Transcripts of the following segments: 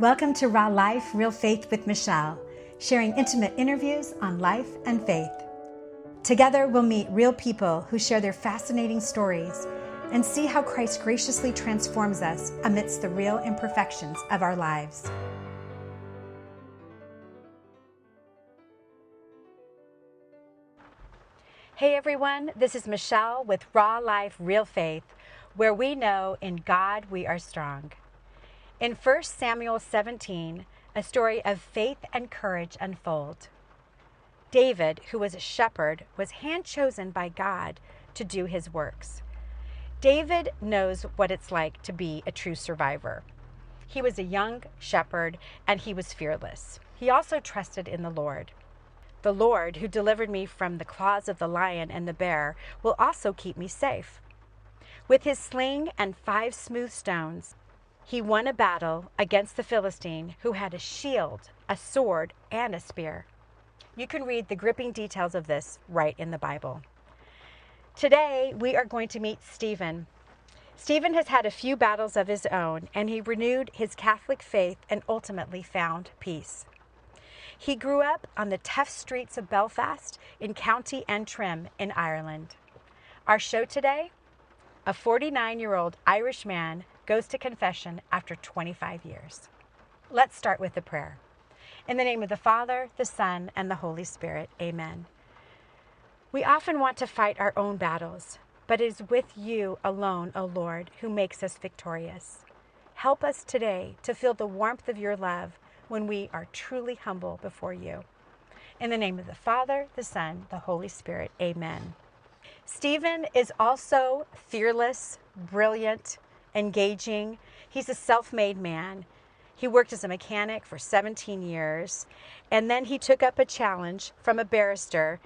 Welcome to Raw Life, Real Faith with Michelle, sharing intimate interviews on life and faith. Together, we'll meet real people who share their fascinating stories and see how Christ graciously transforms us amidst the real imperfections of our lives. Hey everyone, this is Michelle with Raw Life, Real Faith, where we know in God we are strong. In 1 Samuel 17, a story of faith and courage unfold. David, who was a shepherd, was hand-chosen by God to do his works. David knows what it's like to be a true survivor. He was a young shepherd and he was fearless. He also trusted in the Lord. The Lord, who delivered me from the claws of the lion and the bear, will also keep me safe. With his sling and 5 smooth stones, he won a battle against the Philistine who had a shield, a sword, and a spear. You can read the gripping details of this right in the Bible. Today, we are going to meet Stephen. Stephen has had a few battles of his own, and he renewed his Catholic faith and ultimately found peace. He grew up on the tough streets of Belfast in County Antrim in Ireland. Our show today, a 49-year-old Irish man goes to confession after 25 years. Let's start with the prayer. In the name of the Father, the Son, and the Holy Spirit, amen. We often want to fight our own battles, but it is with you alone, O Lord, who makes us victorious. Help us today to feel the warmth of your love when we are truly humble before you. In the name of the Father, the Son, the Holy Spirit, amen. Stephen is also fearless, brilliant, engaging. He's a self-made man. He worked as a mechanic for 17 years, and then he took up a challenge from a barrister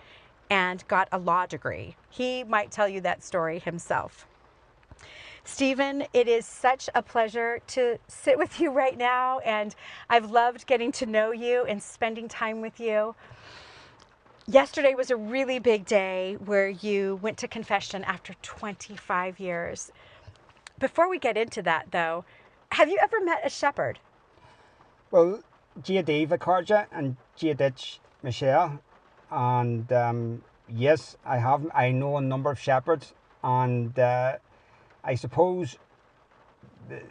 and got a law degree. He might tell you that story himself. Stephen, it is such a pleasure to sit with you right now, and I've loved getting to know you and spending time with you. Yesterday was a really big day where you went to confession after 25 years. Before we get into that, though, have you ever met a shepherd? Well, G.A.D. Vicarja and G.A.D. Michelle, and yes, I have. I know a number of shepherds, and I suppose the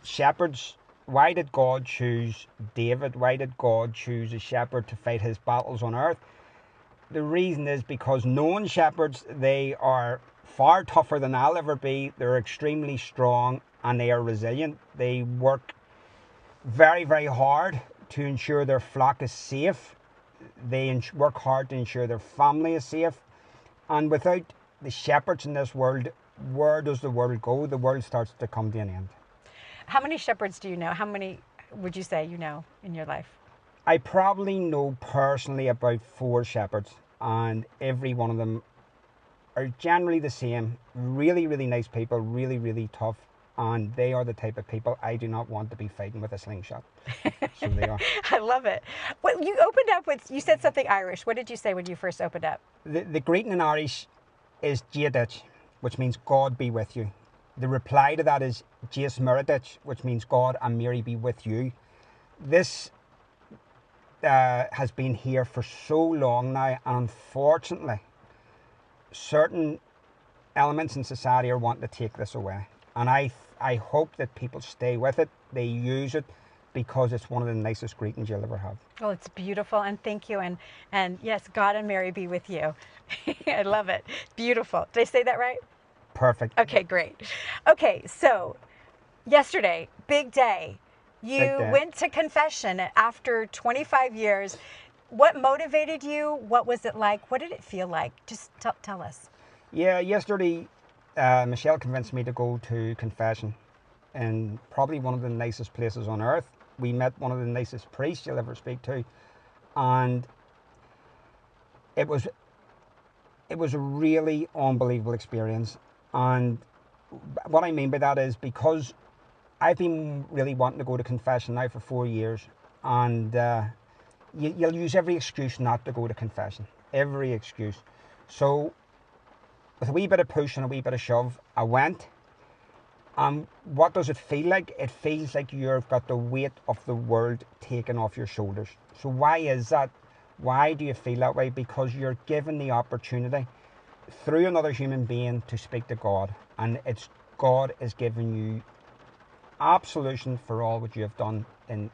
shepherds. Why did God choose David? Why did God choose a shepherd to fight his battles on earth? The reason is because known shepherds, they are far tougher than I'll ever be. They're extremely strong and they are resilient. They work very, very hard to ensure their flock is safe. They work hard to ensure their family is safe. And without the shepherds in this world, where does the world go? The world starts to come to an end. How many shepherds do you know? How many would you say you know in your life? I probably know personally about 4 shepherds, and every one of them are generally the same. Really, really nice people, really, really tough, and they are the type of people I do not want to be fighting with a slingshot. So they are. I love it. Well, you opened up with, you said something Irish. What did you say when you first opened up? The greeting in Irish is G.A.D., which means God be with you. The reply to that is Jes Meredith, which means God and Mary be with you. This has been here for so long now, and unfortunately, certain elements in society are wanting to take this away. And I hope that people stay with it, they use it, because it's one of the nicest greetings you'll ever have. Oh, it's beautiful, and thank you, and yes, God and Mary be with you. I love it. Beautiful. Did I say that right? Perfect. Okay, great. Okay, so yesterday, big day. You went to confession after 25 years. What motivated you? What was it like? What did it feel like? Just tell us. Yeah, yesterday, Michelle convinced me to go to confession in probably one of the nicest places on earth. We met one of the nicest priests you'll ever speak to, and it was a really unbelievable experience. And what I mean by that is because I've been really wanting to go to confession now for 4 years, and you'll use every excuse not to go to confession, every excuse. So with a wee bit of push and a wee bit of shove, I went. And what does it feel like? It feels like you've got the weight of the world taken off your shoulders. So why is that? Why do you feel that way? Because you're given the opportunity through another human being to speak to God. And it's God is giving you absolution for all what you have done in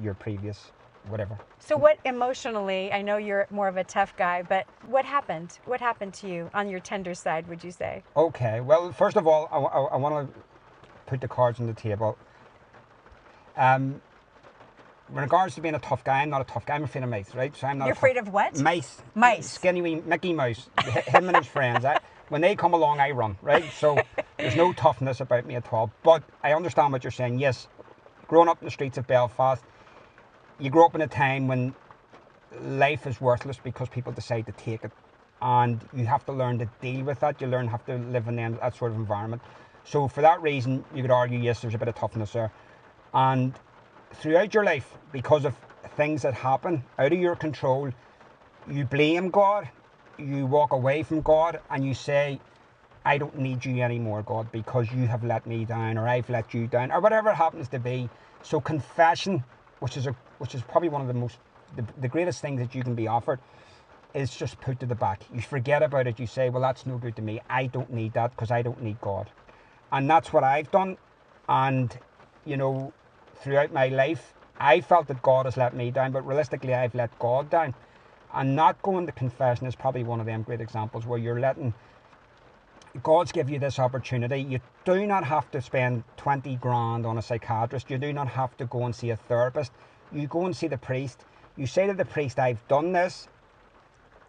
your previous whatever. So what emotionally, I know you're more of a tough guy, but what happened? What happened to you on your tender side, would you say? Okay, well, first of all, I want to put the cards on the table. In regards to being a tough guy, I'm not a tough guy. I'm afraid of mice, right? So I'm not. You're afraid of what? Mice. Mice. Skinny wee Mickey Mouse. Him and his friends. When they come along, I run, right? So there's no toughness about me at all. But I understand what you're saying. Yes, growing up in the streets of Belfast, you grow up in a time when life is worthless because people decide to take it, and you have to learn to deal with that. You have to live in that sort of environment. So for that reason, you could argue, yes, there's a bit of toughness there. And throughout your life, because of things that happen out of your control, you blame God, you walk away from God, and you say, I don't need you anymore, God, because you have let me down, or I've let you down, or whatever it happens to be. So confession, which is probably one of the greatest things that you can be offered, is just put to the back. You forget about it. You say, well, that's no good to me. I don't need that because I don't need God. And that's what I've done. And, throughout my life, I felt that God has let me down, but realistically, I've let God down. And not going to confession is probably one of them great examples where you're letting God's give you this opportunity. You do not have to spend 20 grand on a psychiatrist. You do not have to go and see a therapist. You go and see the priest. You say to the priest, I've done this,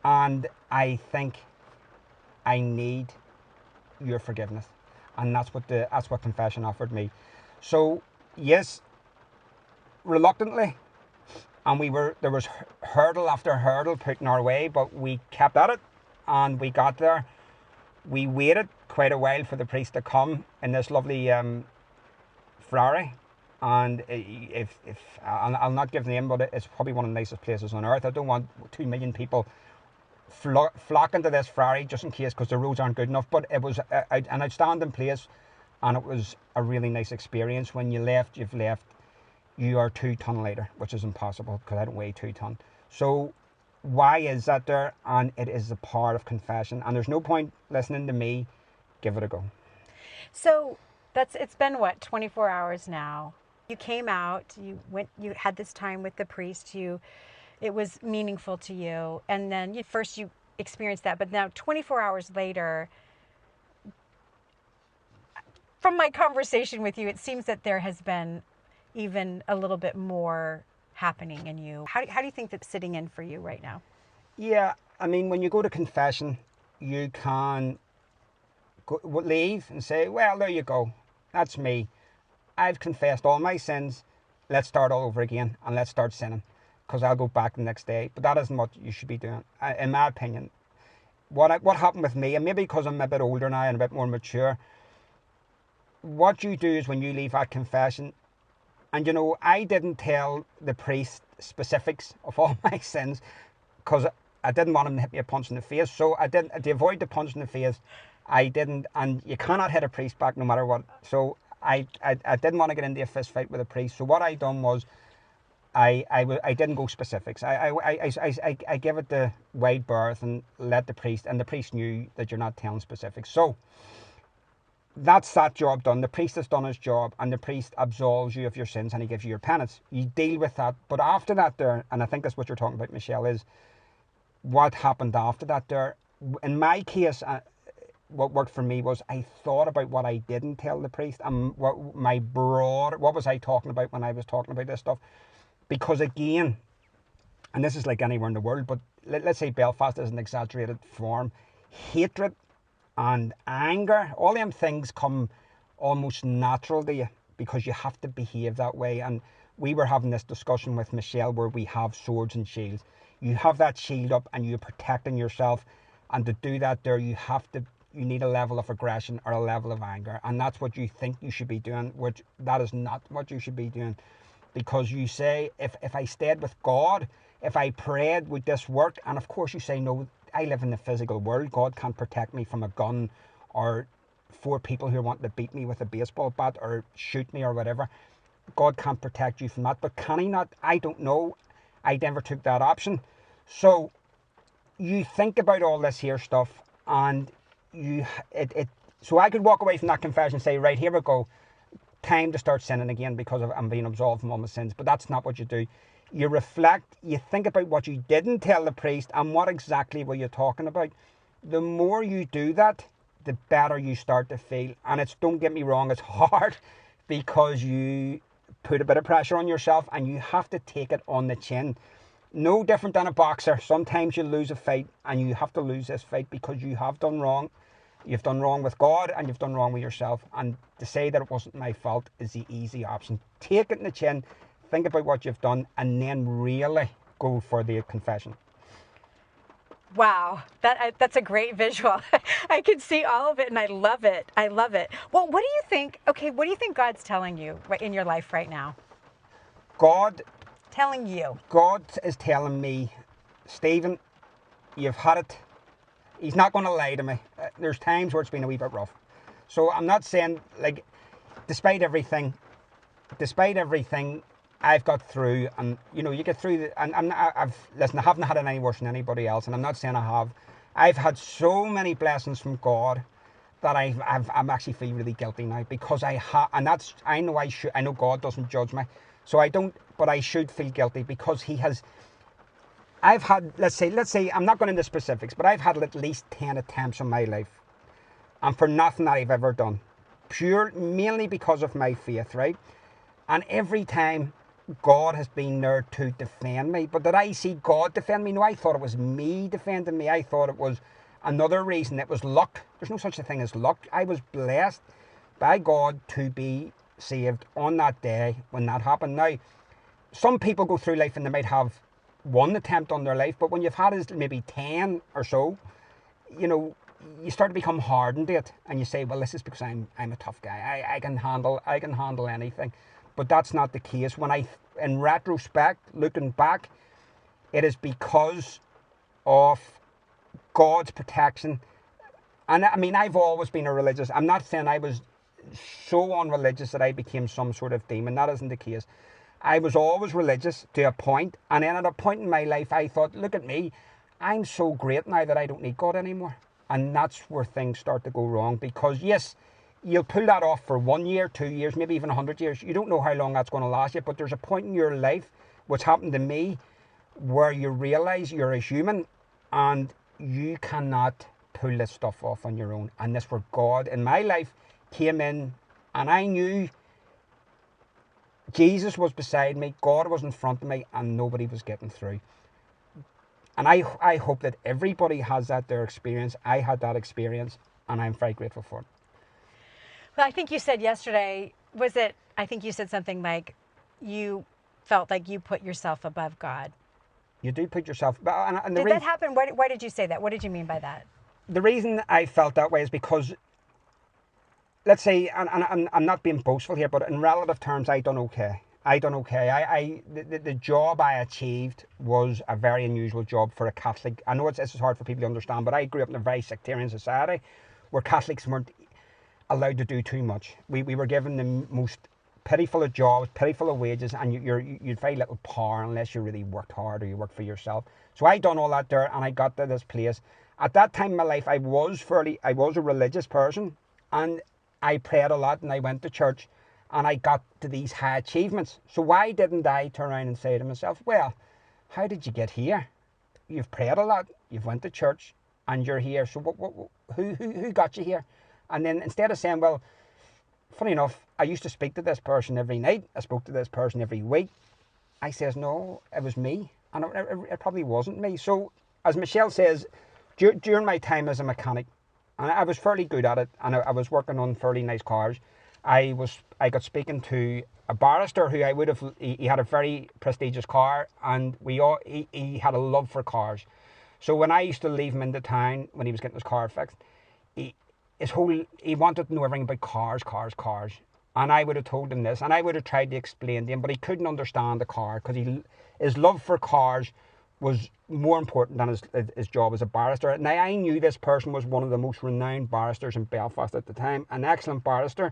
and I think I need your forgiveness. And that's what confession offered me. So yes, reluctantly, and there was hurdle after hurdle put in our way, but we kept at it, and we got there. We waited quite a while for the priest to come in this lovely friary, and if I'll not give the name, but it's probably one of the nicest places on earth. I don't want 2 million people flocking to this friary just in case, because the roads aren't good enough. But it was an outstanding place, and it was a really nice experience. When you've left, you are 2 ton later, which is impossible because I don't weigh 2 ton. So why is that there? And it is the power of confession, and there's no point listening to me. Give it a go. So it's been what, 24 hours now. You came out, you had this time with the priest, it was meaningful to you, and then first you experienced that, but now 24 hours later, from my conversation with you, it seems that there has been even a little bit more happening in you. How do you think that's sitting in for you right now? Yeah, I mean, when you go to confession, you can leave and say, well, there you go. That's me. I've confessed all my sins. Let's start all over again, and let's start sinning, because I'll go back the next day. But that isn't what you should be doing, in my opinion. What happened with me, and maybe because I'm a bit older now and a bit more mature, what you do is when you leave that confession, and I didn't tell the priest specifics of all my sins, because I didn't want him to hit me a punch in the face. So I didn't, to avoid the punch in the face, I didn't, and you cannot hit a priest back no matter what. So I didn't want to get into a fist fight with a priest. So what I done was, I didn't go specifics. I gave it the wide berth and let the priest, and the priest knew that you're not telling specifics. So that's that job done. The priest has done his job, and the priest absolves you of your sins, and he gives you your penance. You deal with that. But after that there, and I think that's what you're talking about, Michelle, is what happened after that there. In my case, what worked for me was I thought about what I didn't tell the priest, and what was I talking about when I was talking about this stuff. Because again, and this is like anywhere in the world, but let's say Belfast is an exaggerated form, hatred and anger, all them things come almost natural to you because you have to behave that way. And we were having this discussion with Michelle where we have swords and shields. You have that shield up and you're protecting yourself, and to do that there you need a level of aggression or a level of anger, and that's what you think you should be doing, which that is not what you should be doing. Because you say, if I stayed with God, if I prayed, would this work? And of course you say, no, I live in the physical world. God can't protect me from a gun or 4 people who want to beat me with a baseball bat or shoot me or whatever. God can't protect you from that. But can he not? I don't know. I never took that option. So you think about all this here stuff, and so I could walk away from that confession and say, right, here we go. Time to start sinning again because I'm being absolved from all my sins. But that's not what you do. You reflect, you think about what you didn't tell the priest and what exactly were you talking about. The more you do that, the better you start to feel. And it's, don't get me wrong, it's hard because you put a bit of pressure on yourself and you have to take it on the chin. No different than a boxer. Sometimes you lose a fight and you have to lose this fight because you have done wrong. You've done wrong with God and you've done wrong with yourself. And to say that it wasn't my fault is the easy option. Take it in the chin, think about what you've done, and then really go for the confession. Wow, that's a great visual. I can see all of it and I love it. I love it. Well, what do you think? Okay, what do you think God's telling you right in your life right now? God is telling me, Stephen, you've had it. He's not going to lie to me. There's times where it's been a wee bit rough. So I'm not saying, like, despite everything, I've got through, and you know, you get through. And I haven't had it any worse than anybody else, and I'm not saying I have. I've had so many blessings from God that I'm actually feel really guilty now because and that's, I know God doesn't judge me, so I don't, but I should feel guilty because I've had, let's say, I'm not going into specifics, but I've had at least 10 attempts in my life, and for nothing that I've ever done, mainly because of my faith, right? And every time God has been there to defend me. But did I see God defend me? No, I thought it was me defending me. I thought it was another reason. It was luck. There's no such a thing as luck. I was blessed by God to be saved on that day when that happened. Now, some people go through life and they might have one attempt on their life, but when you've had maybe 10 or so, you know, you start to become hardened to it, and you say, well, this is because I'm a tough guy. I can handle anything. But that's not the case. In retrospect, looking back, it is because of God's protection. And I mean, I've always been I'm not saying I was so unreligious that I became some sort of demon. That isn't the case. I was always religious to a point, and then at a point in my life, I thought, look at me, I'm so great now that I don't need God anymore. And that's where things start to go wrong, because yes, you'll pull that off for 1 year, 2 years, maybe even 100 years. You don't know how long that's going to last you, but there's a point in your life, which happened to me, where you realize you're a human and you cannot pull this stuff off on your own. And that's where God in my life came in, and I knew Jesus was beside me, God was in front of me, and nobody was getting through. And I hope that everybody has their experience. I had that experience, and I'm very grateful for it. Well, I think you said yesterday, I think you said something like you felt like you put yourself above God. You do put yourself... And did that happen? Why did you say that? What did you mean by that? The reason I felt that way is because, let's say, and I'm not being boastful here, but in relative terms, I done okay. The job I achieved was a very unusual job for a Catholic. I know it's hard for people to understand, but I grew up in a very sectarian society where Catholics weren't allowed to do too much. We were given the most pitiful of jobs, pitiful of wages, and you'd very little power unless you really worked hard or you worked for yourself. So I done all that there, and I got to this place. At that time in my life, I was a religious person, and I prayed a lot, and I went to church, and I got to these high achievements. So why didn't I turn around and say to myself, well, how did you get here? You've prayed a lot, you've went to church, and you're here. So who got you here? And then instead of saying, well, funny enough, I used to speak to this person every night, I spoke to this person every week, I says, no, it was me. And it probably wasn't me. So, as Michelle says, during my time as a mechanic, and I was fairly good at it, and I was working on fairly nice cars, I got speaking to a barrister who he had a very prestigious car, and he had a love for cars. So when I used to leave him into town when he was getting his car fixed, he wanted to know everything about cars. And I would have told him this, and I would have tried to explain to him, but he couldn't understand the car because his love for cars was more important than his job as a barrister. Now, I knew this person was one of the most renowned barristers in Belfast at the time, an excellent barrister.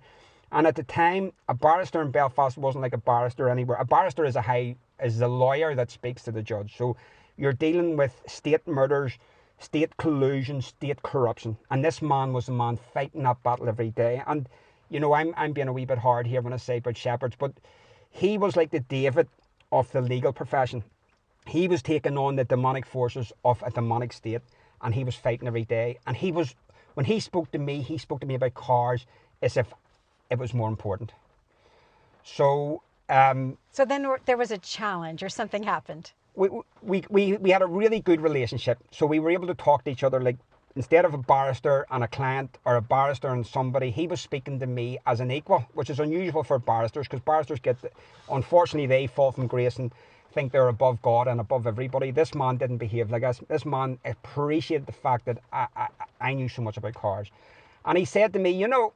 And at the time, a barrister in Belfast wasn't like a barrister anywhere. A barrister is a lawyer that speaks to the judge. So you're dealing with state murders, state collusion, state corruption. And this man was the man fighting that battle every day. And, you know, I'm being a wee bit hard here when I say about shepherds, but he was like the David of the legal profession. He was taking on the demonic forces of a demonic state, and he was fighting every day. And when he spoke to me about cars as if it was more important. So then there was a challenge or something happened. We had a really good relationship. So we were able to talk to each other like, instead of a barrister and a client or a barrister and somebody, he was speaking to me as an equal, which is unusual for barristers, because barristers unfortunately, they fall from grace and think they're above God and above everybody. This man didn't behave like us. This man appreciated the fact that I knew so much about cars. And he said to me, you know,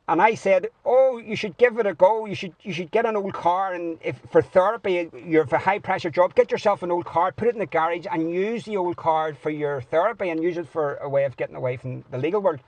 and I said, oh, you should give it a go. You should get an old car, and if for therapy, you're for a high pressure job, get yourself an old car, put it in the garage and use the old car for your therapy and use it for a way of getting away from the legal world.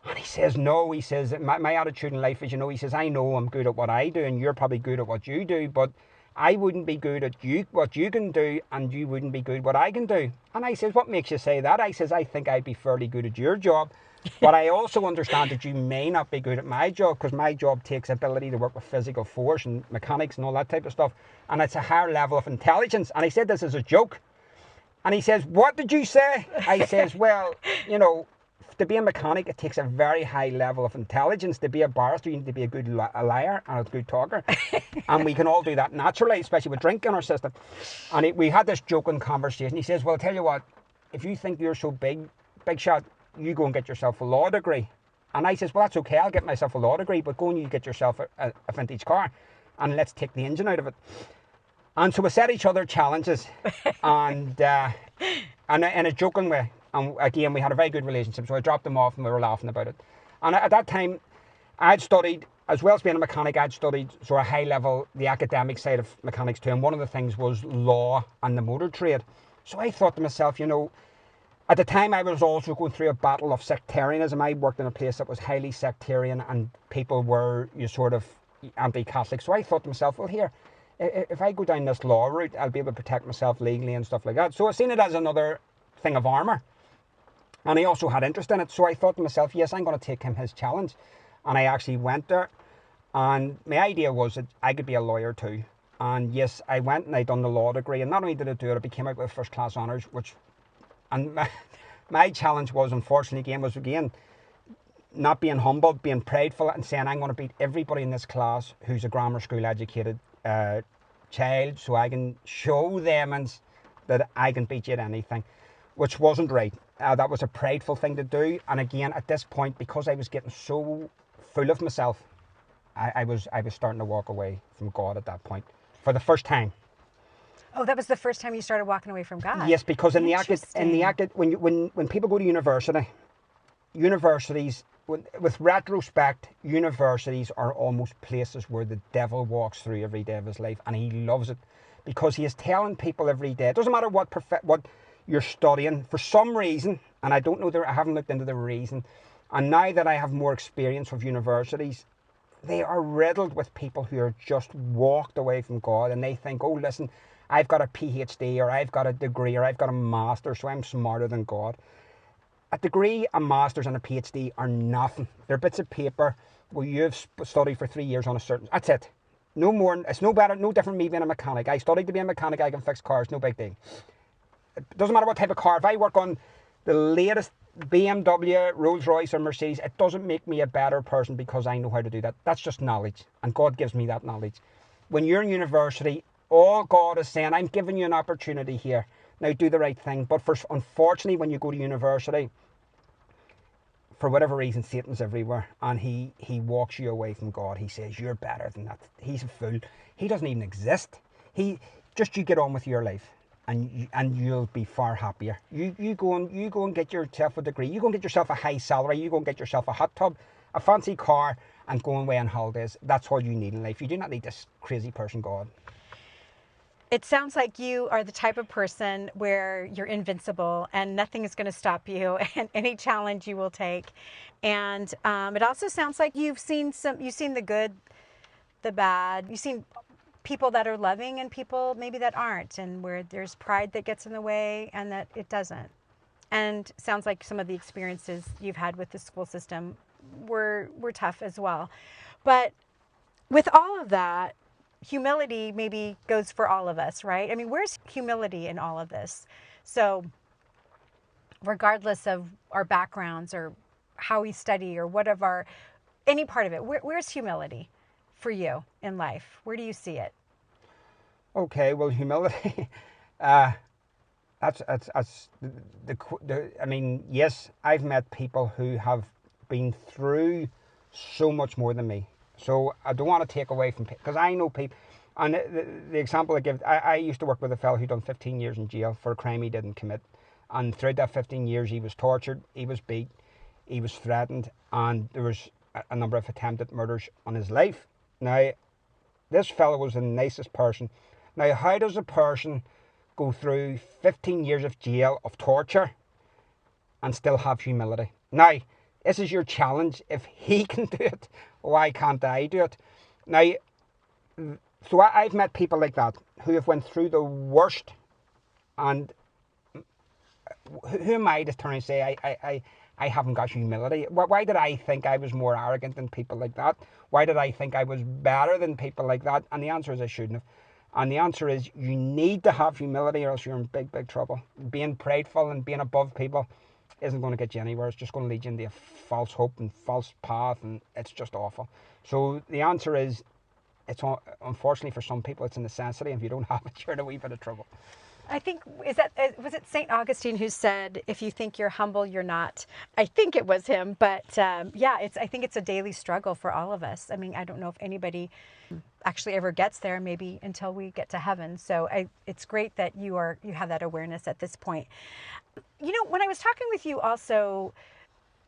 And he says, no, he says, my attitude in life is, you know, he says, I know I'm good at what I do and you're probably good at what you do, but I wouldn't be good at what you can do, and you wouldn't be good at what I can do. And I says, what makes you say that? I says, I think I'd be fairly good at your job, but I also understand that you may not be good at my job, because my job takes ability to work with physical force and mechanics and all that type of stuff, and it's a higher level of intelligence. And he said this as a joke. And he says, what did you say? I says, well, you know, to be a mechanic, it takes a very high level of intelligence. To be a barrister, you need to be a good liar and a good talker. And we can all do that naturally, especially with drink in our system. And we had this joking conversation. He says, well, I'll tell you what, if you think you're so big shot, you go and get yourself a law degree. And I says, well, that's okay, I'll get myself a law degree, but go and you get yourself a vintage car and let's take the engine out of it. And so we set each other challenges and in a joking way. And again, we had a very good relationship, so I dropped him off and we were laughing about it. And at that time, I'd studied, as well as being a mechanic, I'd studied sort of high level, the academic side of mechanics too. And one of the things was law and the motor trade. So I thought to myself, you know, at the time I was also going through a battle of sectarianism. I worked in a place that was highly sectarian and people were sort of anti-Catholic. So I thought to myself, well, here, if I go down this law route, I'll be able to protect myself legally and stuff like that. So I seen it as another thing of armour. And he also had interest in it. So I thought to myself, yes, I'm going to take him his challenge. And I actually went there. And my idea was that I could be a lawyer too. And yes, I went and I done the law degree. And not only did I do it, I became out with first class honours. And my challenge was, unfortunately, again, not being humble, being prideful and saying I'm going to beat everybody in this class who's a grammar school educated child, so I can show them that I can beat you at anything, which wasn't right. That was a prideful thing to do. And again, at this point, because I was getting so full of myself, I was starting to walk away from God at that point for the first time. Oh, that was the first time you started walking away from God. Yes, because when people go to universities, with retrospect, universities are almost places where the devil walks through every day of his life, and he loves it because he is telling people every day. It doesn't matter what you're studying, for some reason, and I don't know, I haven't looked into the reason. And now that I have more experience with universities, they are riddled with people who are just walked away from God, and they think, oh, listen, I've got a PhD, or I've got a degree, or I've got a master, so I'm smarter than God. A degree, a master's, and a PhD are nothing. They're bits of paper where you've studied for 3 years on a certain... That's it. No more. It's no better, no different than me being a mechanic. I studied to be a mechanic. I can fix cars. No big deal. It doesn't matter what type of car. If I work on the latest BMW, Rolls Royce, or Mercedes, it doesn't make me a better person because I know how to do that. That's just knowledge, and God gives me that knowledge. When you're in university, all God is saying, I'm giving you an opportunity here. Now do the right thing. But unfortunately, when you go to university, for whatever reason, Satan's everywhere, and he walks you away from God. He says, you're better than that. He's a fool. He doesn't even exist. You get on with your life, and you'll be far happier. You go and get yourself a degree. You go and get yourself a high salary. You go and get yourself a hot tub, a fancy car, and go away on holidays. That's all you need in life. You do not need this crazy person, God. it sounds like you are the type of person where you're invincible and nothing is going to stop you, and any challenge you will take. And it also sounds like you've seen the good, the bad. You've seen people that are loving and people maybe that aren't, and where there's pride that gets in the way and that it doesn't. And sounds like some of the experiences you've had with the school system were tough as well. But with all of that, humility maybe goes for all of us, right? I mean, where's humility in all of this? So, regardless of our backgrounds or how we study or whatever, any part of it, where's humility for you in life? Where do you see it? Okay, well, humility. uh, that's I mean, yes, I've met people who have been through so much more than me. So I don't want to take away from, because I know people, and the example I give, I used to work with a fellow who done 15 years in jail for a crime he didn't commit, and throughout that 15 years he was tortured, he was beat, he was threatened, and there was a number of attempted murders on his life. Now, this fellow was the nicest person. Now, how does a person go through 15 years of jail, of torture, and still have humility? Now, this is your challenge. If he can do it, why can't I do it? Now, so I've met people like that who have went through the worst, and who am I to turn and say I haven't got humility? Why did I think I was more arrogant than people like that? Why did I think I was better than people like that? And the answer is I shouldn't have. And the answer is you need to have humility, or else you're in big, big trouble. Being prideful and being above people isn't going to get you anywhere. It's just going to lead you into a false hope and false path, and it's just awful. So the answer is, it's unfortunately for some people it's a necessity. If you don't have it, you're in a wee bit of trouble. I think, was it St. Augustine who said, if you think you're humble, you're not? I think it was him, but yeah, I think it's a daily struggle for all of us. I mean, I don't know if anybody actually ever gets there, maybe until we get to heaven. So it's great that you have that awareness at this point. You know, when I was talking with you also,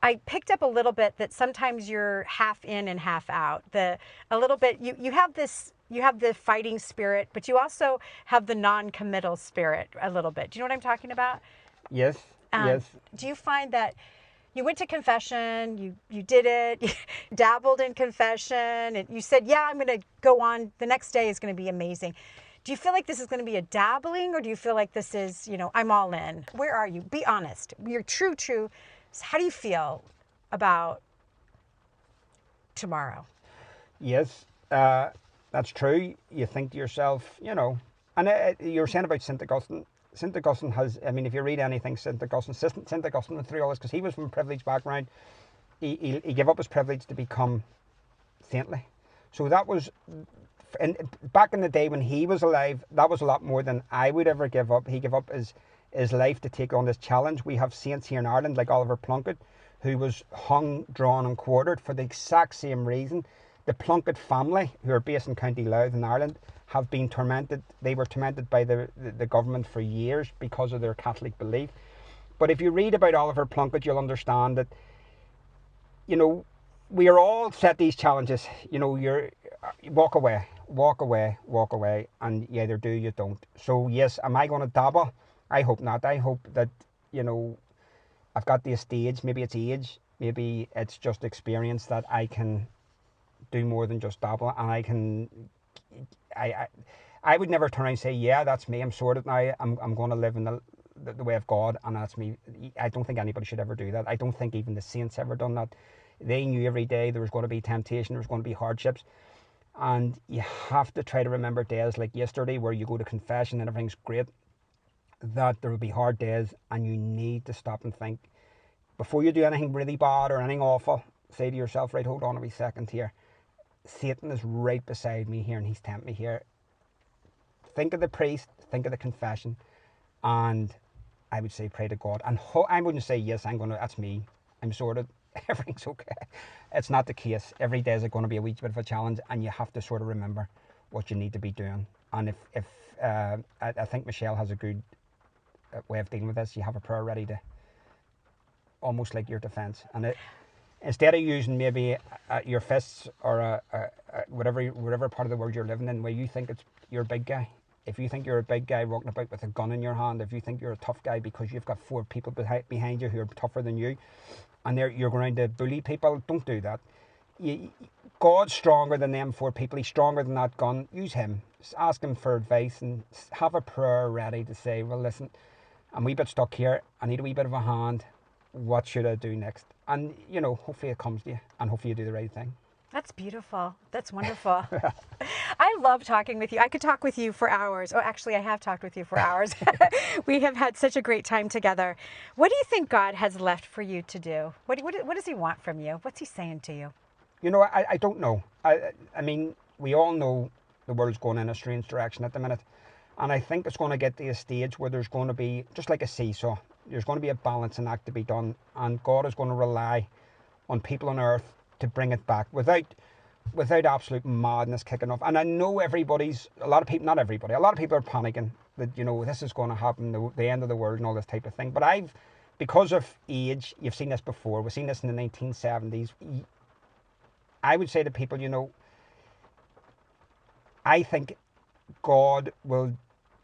I picked up a little bit that sometimes you're half in and half out. A little bit, you have the fighting spirit, but you also have the non-committal spirit a little bit. Do you know what I'm talking about? Yes, yes. Do you find that you went to confession, you did it, you dabbled in confession, and you said, yeah, I'm going to go on, the next day is going to be amazing. Do you feel like this is going to be a dabbling, or do you feel like this is, I'm all in? Where are you? Be honest. You're true. How do you feel about tomorrow? Yes, that's true. You think to yourself, and you're saying about St. Augustine. St. Augustine has, I mean, if you read anything, St. Augustine went through all this because he was from a privileged background. He gave up his privilege to become saintly. So that was, back in the day when he was alive, that was a lot more than I would ever give up. He gave up his life to take on this challenge. We have saints here in Ireland like Oliver Plunkett, who was hung, drawn and quartered for the exact same reason. The Plunkett family, who are based in County Louth in Ireland, have been tormented. They were tormented by the government for years because of their Catholic belief. But if you read about Oliver Plunkett, you'll understand that, we are all set these challenges. You're walk away, and you either do, you don't. So yes, am I going to dabble? I hope not. I hope that, I've got the stage. Maybe it's age. Maybe it's just experience that I can do more than just dabble, and I would never turn around and say, yeah, that's me, I'm sorted now, I'm going to live in the way of God, and that's me. I don't think anybody should ever do that. I don't think even the saints ever done that. They knew every day there was going to be temptation, there was going to be hardships, and you have to try to remember days like yesterday where you go to confession and everything's great, that there will be hard days, and you need to stop and think before you do anything really bad or anything awful. Say to yourself, right, hold on a wee second here. Satan is right beside me here and he's tempting me here. Think of the priest, think of the confession, and I would say pray to God. And I wouldn't say, yes, that's me, I'm sorted, everything's okay. It's not the case. Every day is going to be a wee bit of a challenge, and you have to sort of remember what you need to be doing. And if I think Michelle has a good way of dealing with this. You have a prayer ready to, almost like your defence. And instead of using maybe your fists or whatever part of the world you're living in, where you think it's your big guy, if you think you're a big guy walking about with a gun in your hand, if you think you're a tough guy because you've got 4 people behind you who are tougher than you, and you're going to bully people, don't do that. God's stronger than them 4 people. He's stronger than that gun. Use him. Just ask him for advice and have a prayer ready to say, well, listen, I'm a wee bit stuck here. I need a wee bit of a hand. What should I do next? And, hopefully it comes to you, and hopefully you do the right thing. That's beautiful. That's wonderful. I love talking with you. I could talk with you for hours. Oh, actually, I have talked with you for hours. We have had such a great time together. What do you think God has left for you to do? What does he want from you? What's he saying to you? I don't know. I mean, we all know the world's going in a strange direction at the minute. And I think it's going to get to a stage where there's going to be, just like a seesaw, there's going to be a balancing act to be done. And God is going to rely on people on earth to bring it back without absolute madness kicking off. And I know a lot of people are panicking that, this is going to happen, the end of the world and all this type of thing. But because of age, you've seen this before, we've seen this in the 1970s. I would say to people, I think God will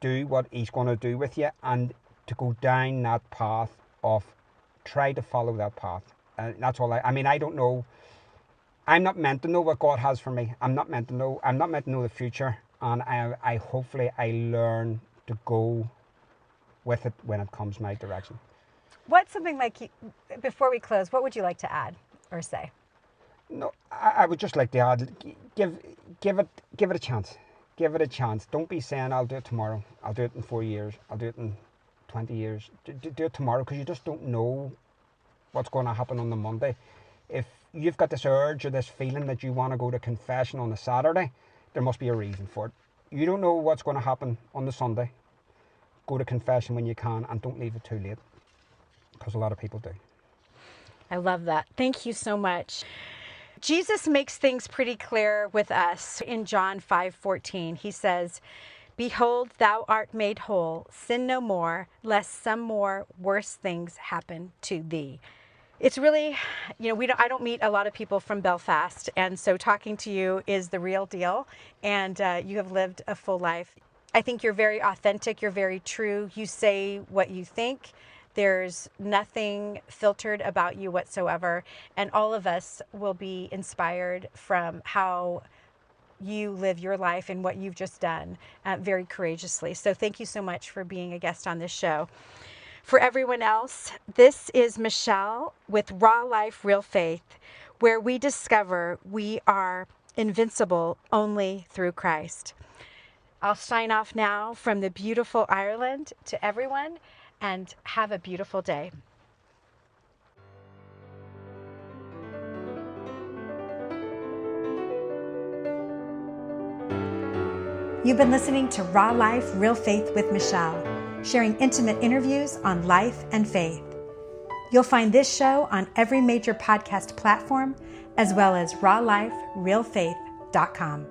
do what he's going to do with you, and to go down that path of try to follow that path. That's all I don't know. I'm not meant to know what God has for me. I'm not meant to know the future. And I hopefully learn to go with it when it comes my direction. What's something like, before we close, what would you like to add or say? No, I would just like to add, give it a chance. Give it a chance. Don't be saying, I'll do it tomorrow. I'll do it in 4 years. I'll do it in 20 years. Do it tomorrow, because you just don't know what's going to happen on the Monday. If you've got this urge or this feeling that you want to go to confession on a Saturday, there must be a reason for it. You don't know what's going to happen on the Sunday. Go to confession when you can, and don't leave it too late, because a lot of people do. I love that. Thank you so much. Jesus makes things pretty clear with us. In John 5:14, he says, "Behold, thou art made whole. Sin no more, lest some more worse things happen to thee." It's really, I don't meet a lot of people from Belfast, and so talking to you is the real deal, and you have lived a full life. I think you're very authentic, you're very true, you say what you think, there's nothing filtered about you whatsoever, and all of us will be inspired from how you live your life and what you've just done very courageously. So thank you so much for being a guest on this show. For everyone else, this is Michelle with Raw Life, Real Faith, where we discover we are invincible only through Christ. I'll sign off now from the beautiful Ireland to everyone, and have a beautiful day. You've been listening to Raw Life, Real Faith with Michelle, sharing intimate interviews on life and faith. You'll find this show on every major podcast platform, as well as rawliferealfaith.com.